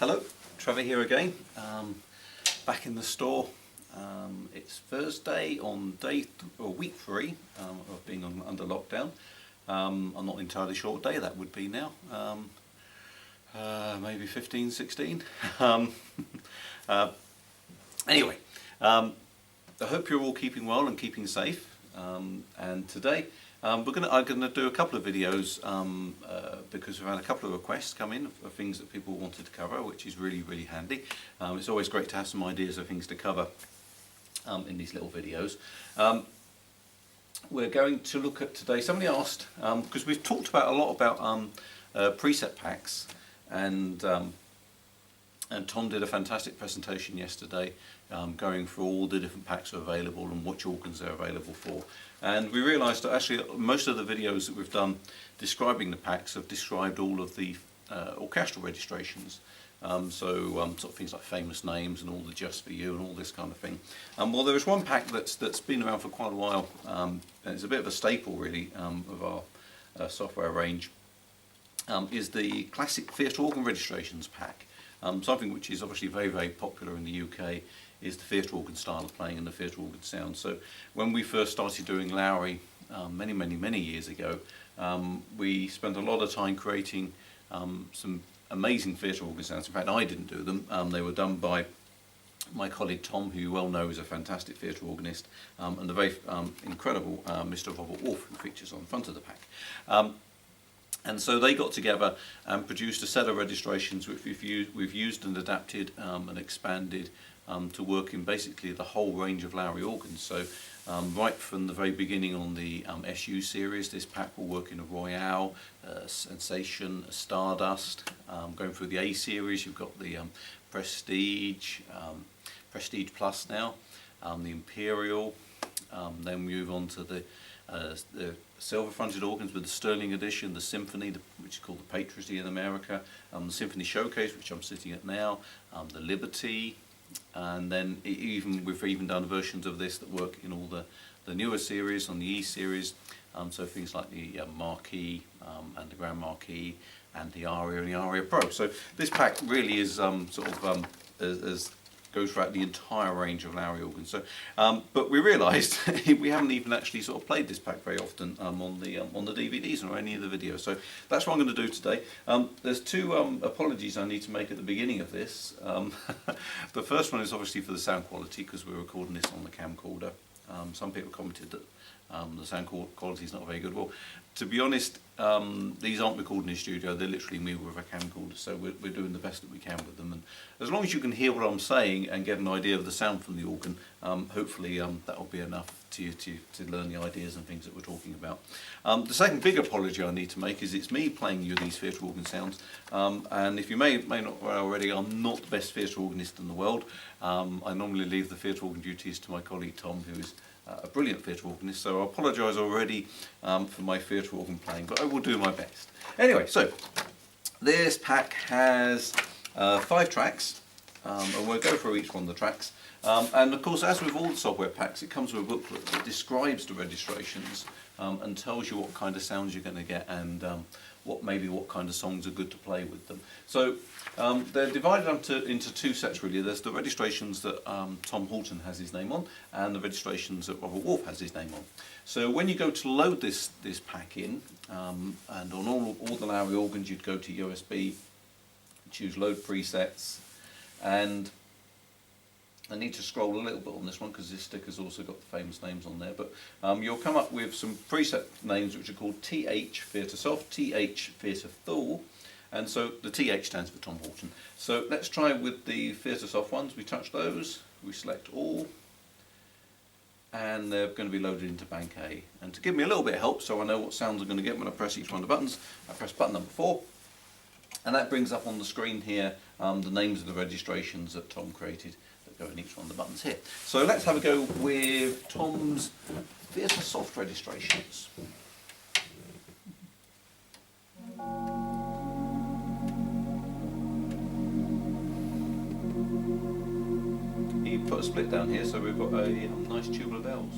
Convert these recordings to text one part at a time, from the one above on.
Hello, Trevor here again, back in the store. It's Thursday on week 3 of being under lockdown. I'm not entirely sure what day that would be now, maybe 15, 16. Anyway, I hope you're all keeping well and keeping safe, and today I'm going to do a couple of videos because we've had a couple of requests come in of things that people wanted to cover, which is really handy. It's always great to have some ideas of things to cover in these little videos. We're going to look at today, somebody asked, because we've talked about a lot about preset packs, and Tom did a fantastic presentation yesterday going through all the different packs that are available and which organs they're available for. And we realised that actually most of the videos that we've done describing the packs have described all of the orchestral registrations. Sort of things like famous names and all the Just For You and all this kind of thing. Well, there is one pack that's been around for quite a while, and it's a bit of a staple really of our software range, is the classic theatre organ registrations pack. Something which is obviously very popular in the UK is the theatre organ style of playing and the theatre organ sound. So when we first started doing Lowrey many years ago, we spent a lot of time creating some amazing theatre organ sounds. In fact, I didn't do them. They were done by my colleague Tom, who you well know is a fantastic theatre organist, and the very incredible Mr. Robert Wolfe, who features on the front of the pack. And so they got together and produced a set of registrations which we've used and adapted and expanded to work in basically the whole range of Lowrey organs. So right from the very beginning on the SU series, this pack will work in a Royale, a Sensation, a Stardust. Going through the A series, you've got the Prestige, Prestige Plus now, the Imperial. Then we move on to the silver-fronted organs with the Sterling Edition, the Symphony, which is called the Patriot in America, the Symphony Showcase, which I'm sitting at now, the Liberty, and then we've even done versions of this that work in all the newer series on the E series, so things like the Marquis and the Grand Marquis and the Aria and the Aria Pro. So this pack really is goes throughout the entire range of Lowrey organs. So, but we realised we haven't even actually sort of played this pack very often on the DVDs or any of the videos. So that's what I'm going to do today. There's two apologies I need to make at the beginning of this. The first one is obviously for the sound quality, because we're recording this on the camcorder. Some people commented that the sound quality is not very good. Well, to be honest, these aren't recorded in the studio, they're literally me with a camcorder, so we're doing the best that we can with them. And as long as you can hear what I'm saying and get an idea of the sound from the organ, hopefully that will be enough to learn the ideas and things that we're talking about. The second big apology I need to make is it's me playing you these theatre organ sounds, and if you may not know already, I'm not the best theatre organist in the world. I normally leave the theatre organ duties to my colleague Tom, who is a brilliant theatre organist, so I apologise already for my theatre organ playing, but I will do my best. Anyway, so this pack has 5 tracks, and we'll go through each one of the tracks. And of course, as with all the software packs, it comes with a booklet that describes the registrations and tells you what kind of sounds you're going to get and what kind of songs are good to play with them. So they're divided up into 2 sets really. There's the registrations that Tom Halton has his name on, and the registrations that Robert Wolfe has his name on. So when you go to load this pack in, and on all the Lowrey organs, you'd go to USB, choose Load Presets, and I need to scroll a little bit on this one because this sticker's also got the famous names on there, but you'll come up with some preset names which are called TH Theatre Soft, TH Theatre Full, and so the TH stands for Tom Halton. So let's try with the Theatre Soft ones. We touch those, we select all, and they're going to be loaded into Bank A. And to give me a little bit of help so I know what sounds I'm going to get when I press each one of the buttons, I press button number 4, and that brings up on the screen here the names of the registrations that Tom created that go in each one of the buttons here. So let's have a go with Tom's Theatre Soft registrations. He put a split down here, so we've got a nice tubular bells.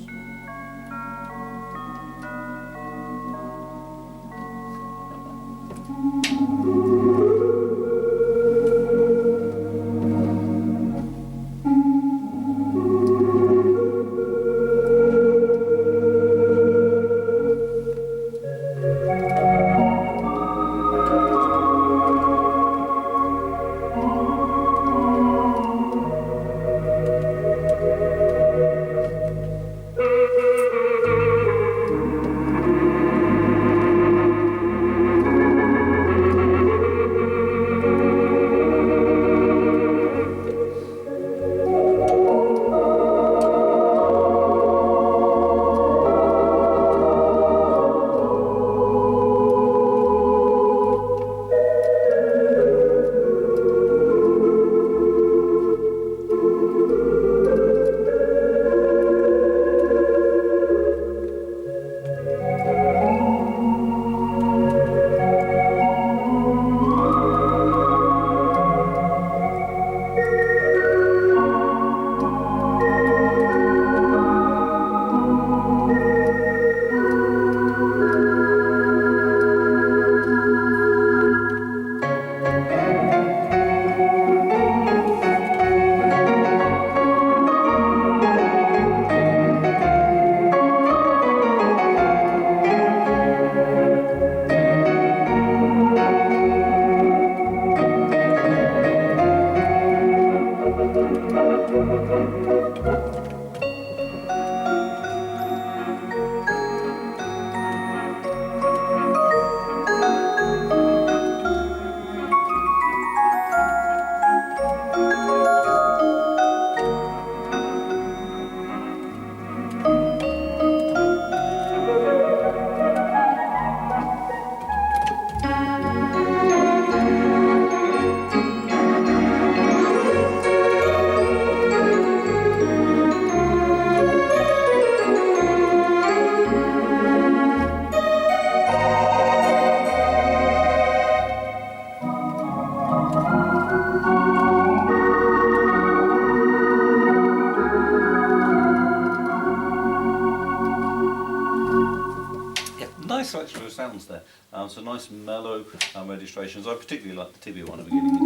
Nice selection of sounds there. So nice mellow registrations. I particularly like the tibia one at the beginning.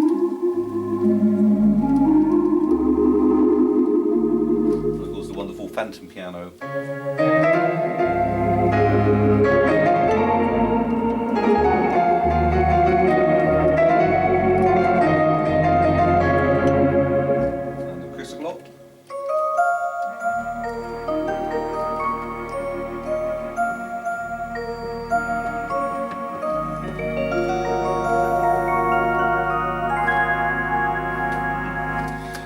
And of course the wonderful phantom piano. And the chrysoglot.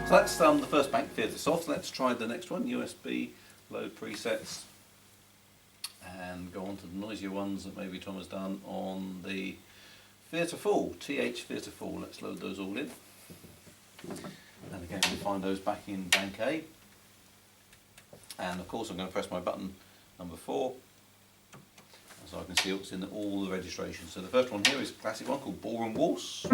So that's the first bank theatre soft. Let's try the next one, USB, load presets, and go on to the noisier ones that maybe Tom has done on the Theatre Full, TH Theatre Full. Let's load those all in. And again, we'll find those back in bank A. And of course I'm going to press my button number 4, so I can see what's in all the registrations. So the first one here is a classic one called Ballroom Waltz.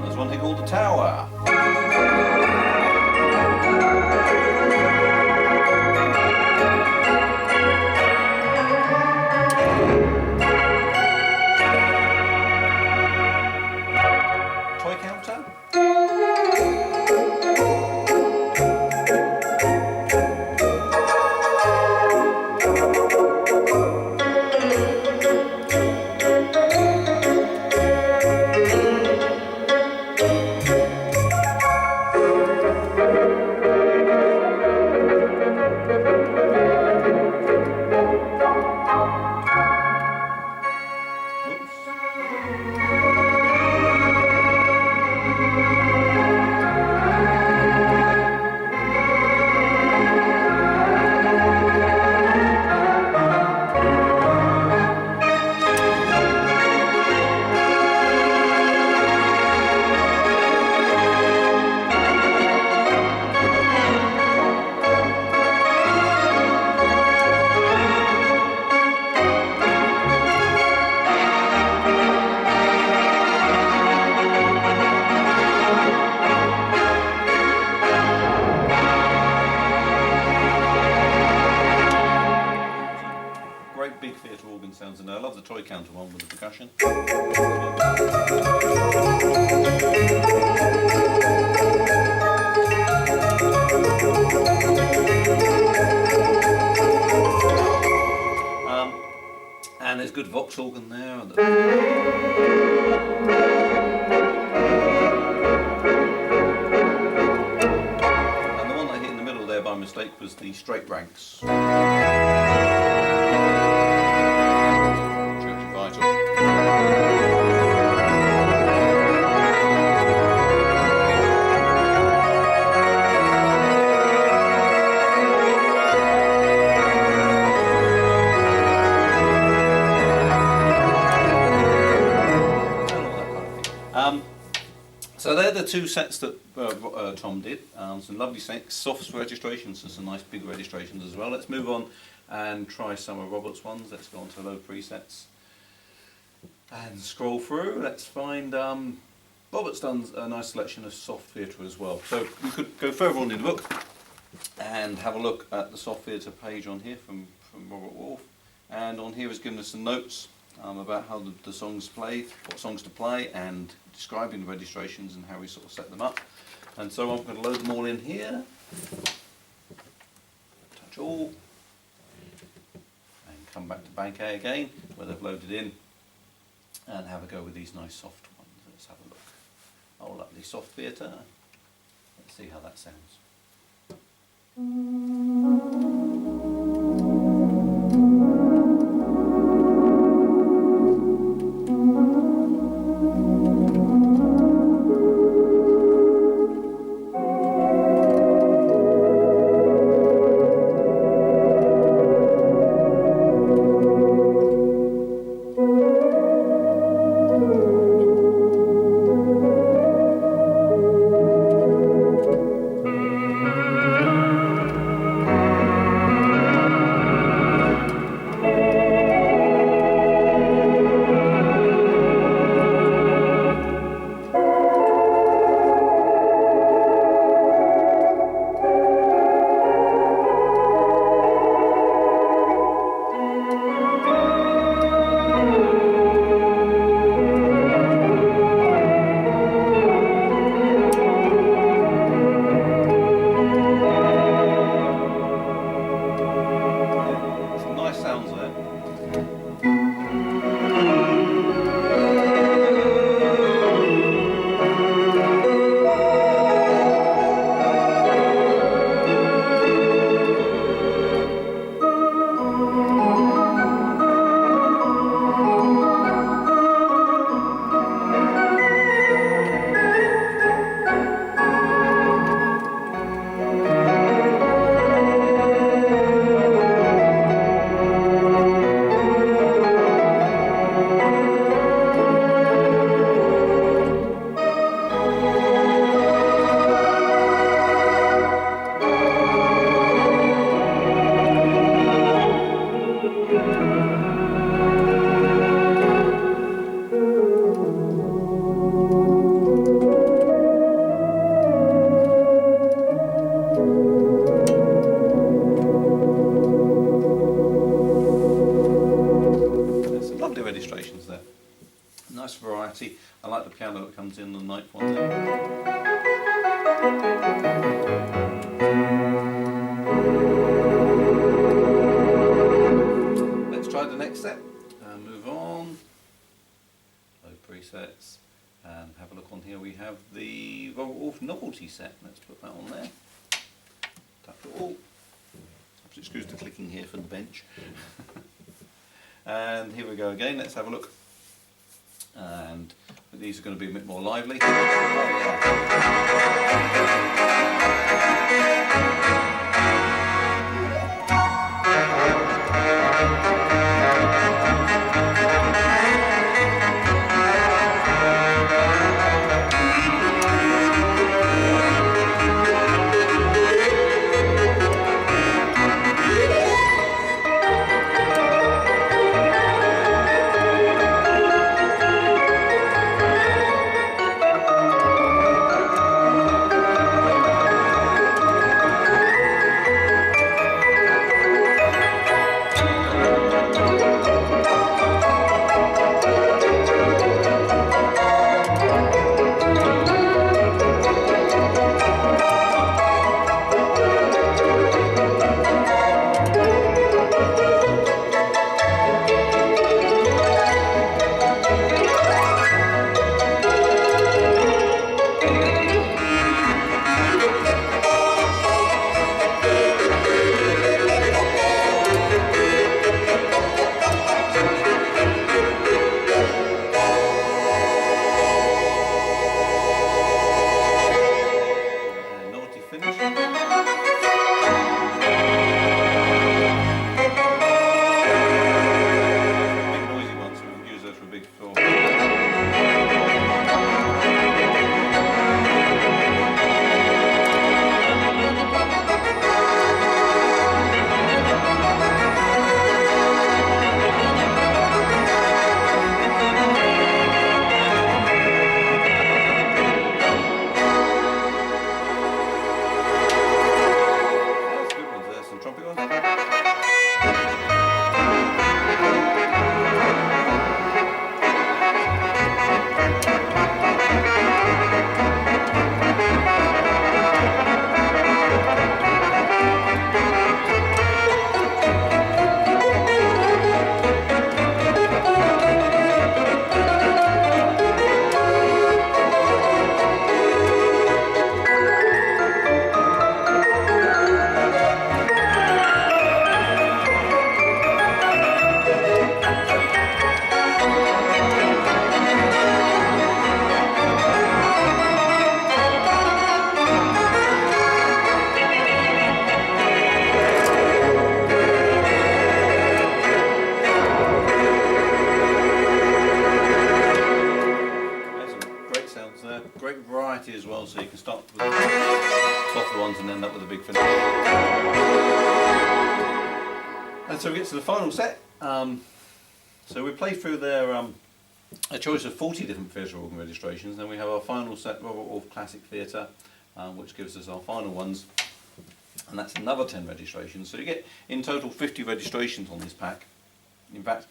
There's one here called The Tower. Toy counter. Great big theatre organ sounds in there. I love the toy counter one with the percussion. And there's good Vox organ there. And the one I hit in the middle there by mistake was the straight ranks. Church Vital. So they're the two sets that Tom did. Some lovely soft registrations and some nice big registrations as well. Let's move on and try some of Robert's ones. Let's go on to load presets and scroll through. Let's find Robert's done a nice selection of soft theatre as well. So we could go further on in the book and have a look at the soft theatre page on here from Robert Wolfe. And on here has given us some notes about how the songs play, what songs to play, and describing the registrations and how we sort of set them up. And so I'm going to load them all in here. Touch all. And come back to Bank A again, where they've loaded in, and have a go with these nice soft ones. Let's have a look. Oh, lovely soft theatre. Let's see how that sounds. comes in, the ninth one's in. Let's try the next set and move on. Load presets and have a look on here. We have the Wolf novelty set. Let's put that on there. Tap it all. Excuse the clicking here for the bench. And here we go again. Let's have a look. And these are going to be a bit more lively. Oh, great variety as well, so you can start with softer ones and end up with a big finish. And so we get to the final set. So we played through their a choice of 40 different theatre organ registrations. Then we have our final set, Robert Wolfe Classic Theatre, which gives us our final ones, and that's another 10 registrations. So you get in total 50 registrations on this pack. In fact,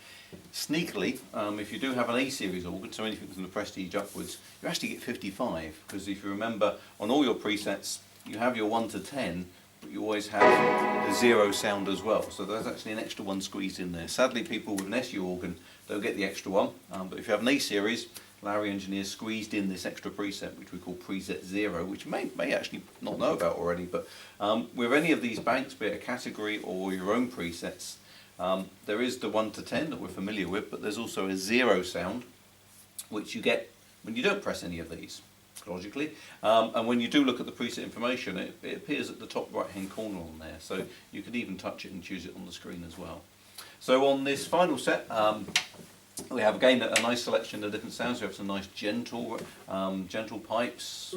sneakily, if you do have an A-series organ, so anything from the Prestige upwards, you actually get 55, because if you remember, on all your presets, you have your 1 to 10, but you always have the 0 sound as well. So there's actually an extra one squeezed in there. Sadly, people with an SU organ don't get the extra one, but if you have an A-series, Lowrey engineers squeezed in this extra preset, which we call preset 0, which you may actually not know about already, but with any of these banks, be it a category or your own presets, there is the 1 to 10 that we're familiar with, but there's also a 0 sound, which you get when you don't press any of these, logically. And when you do look at the preset information, it appears at the top right hand corner on there, so you can even touch it and choose it on the screen as well. So on this final set, we have again a nice selection of different sounds. We have some nice gentle pipes.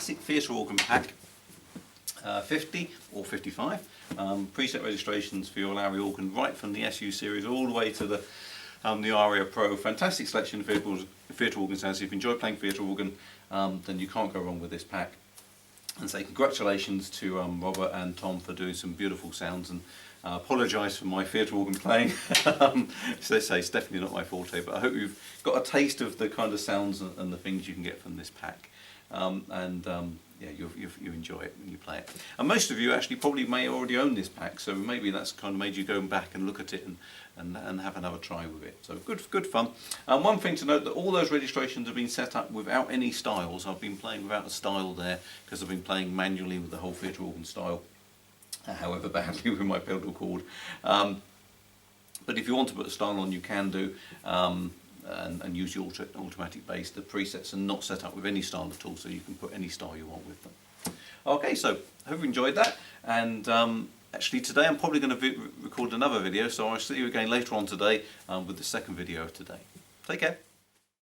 classic theatre organ pack, 50 or 55. Preset registrations for your Lowrey organ, right from the SU series all the way to the Aria Pro. Fantastic selection of theatre organ sounds. If you enjoy playing theatre organ, then you can't go wrong with this pack. And say congratulations to Robert and Tom for doing some beautiful sounds, and apologise for my theatre organ playing. So they say it's definitely not my forte, but I hope you've got a taste of the kind of sounds and the things you can get from this pack. Yeah, you enjoy it when you play it. And most of you actually probably may already own this pack, so maybe that's kind of made you go back and look at it and have another try with it. So good fun. One thing to note, that all those registrations have been set up without any styles. I've been playing without a style there because I've been playing manually with the whole theatre organ style, however badly with my pedal cord. But if you want to put a style on, you can do. And use your automatic bass. The presets are not set up with any style at all, so you can put any style you want with them. Okay, so hope you enjoyed that, and actually today I'm probably going to record another video, so I'll see you again later on today with the second video of today. Take care.